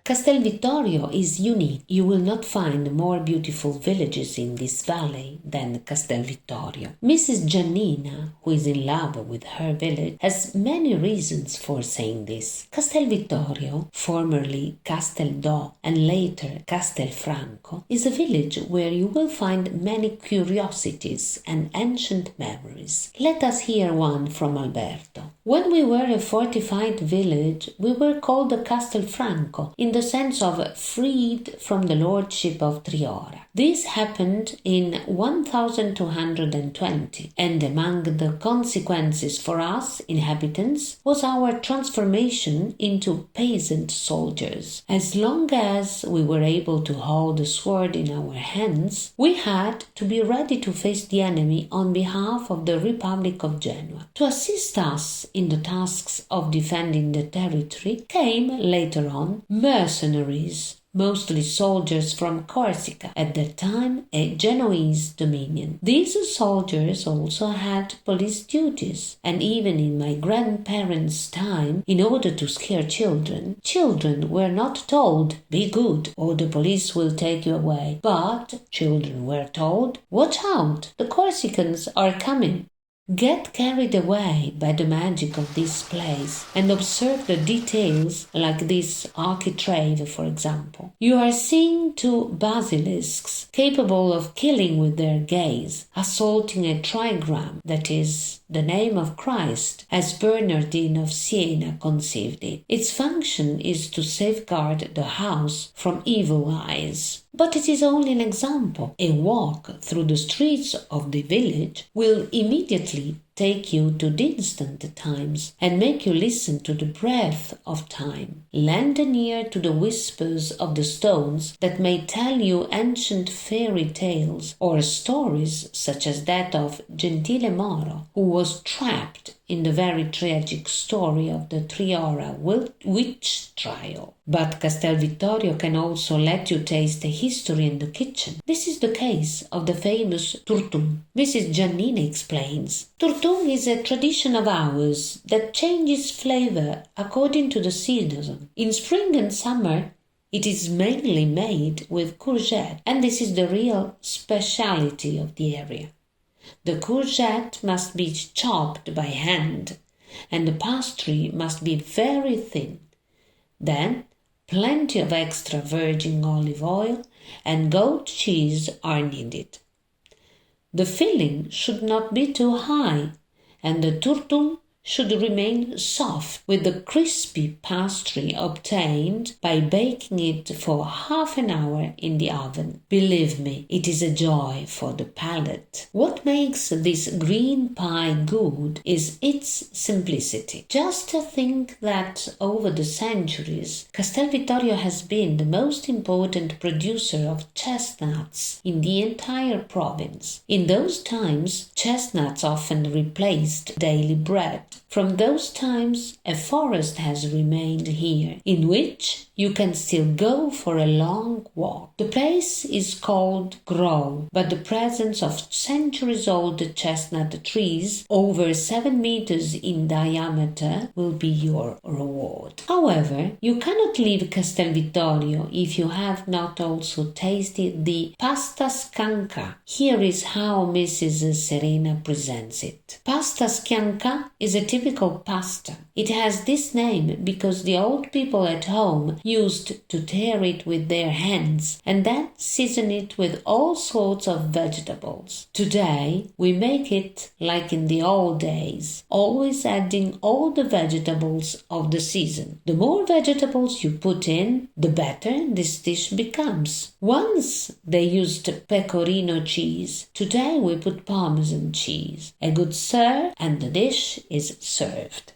Castelvittorio is unique. You will not find more beautiful villages in this valley than Castelvittorio. Mrs. Giannina, who is in love with her village, has many reasons for saying this. Castelvittorio, formerly Casteldò and later Castelfranco, is a village where you will find many curiosities and ancient memories. Let us hear one from Alberto. When we were a fortified village, we were called Castelfranco, in the sense of freed from the lordship of Triora. This happened in 1220, and among the consequences for us inhabitants was our transformation into peasant soldiers. As long as we were able to hold a sword in our hands, we had to be ready to face the enemy on behalf of the Republic of Genoa. To assist us in the tasks of defending the territory came, later on, mercenaries, mostly soldiers from Corsica, at that time a Genoese dominion. These soldiers also had police duties, and even in my grandparents' time, in order to scare children, children were not told, "Be good, or the police will take you away," but children were told, "Watch out, the Corsicans are coming." Get carried away by the magic of this place and observe the details, like this architrave, for example. You are seeing two basilisks capable of killing with their gaze, assaulting a trigram, that is, the name of Christ, as Bernardine of Siena conceived it. Its function is to safeguard the house from evil eyes. But it is only an example. A walk through the streets of the village will immediately take you to distant times and make you listen to the breath of time. Lend an ear to the whispers of the stones that may tell you ancient fairy tales or stories such as that of Gentile Moro, who was trapped in the very tragic story of the Triora witch trial. But Castelvittorio can also let you taste the history in the kitchen. This is the case of the famous turtum. Mrs. Giannini explains. Turtum is a tradition of ours that changes flavor according to the season. In spring and summer, it is mainly made with courgette, and this is the real speciality of the area. The courgette must be chopped by hand, and the pastry must be very thin. Then, plenty of extra virgin olive oil and goat cheese are needed. The filling should not be too high, and the turtum should remain soft, with the crispy pastry obtained by baking it for half an hour in the oven. Believe me, it is a joy for the palate. What makes this green pie good is its simplicity. Just think that over the centuries, Castelvittorio has been the most important producer of chestnuts in the entire province. In those times, chestnuts often replaced daily bread. From those times, a forest has remained here, in which you can still go for a long walk. The place is called Grove, but the presence of centuries-old chestnut trees, over 7 meters in diameter, will be your reward. However, you cannot leave Castelvittorio if you have not also tasted the pasta scanca. Here is how Mrs. Serena presents it. Pasta scanca is a typical pasta. It has this name because the old people at home used to tear it with their hands and then season it with all sorts of vegetables. Today, we make it like in the old days, always adding all the vegetables of the season. The more vegetables you put in, the better this dish becomes. Once they used pecorino cheese. Today we put Parmesan cheese. A good stir and the dish is served.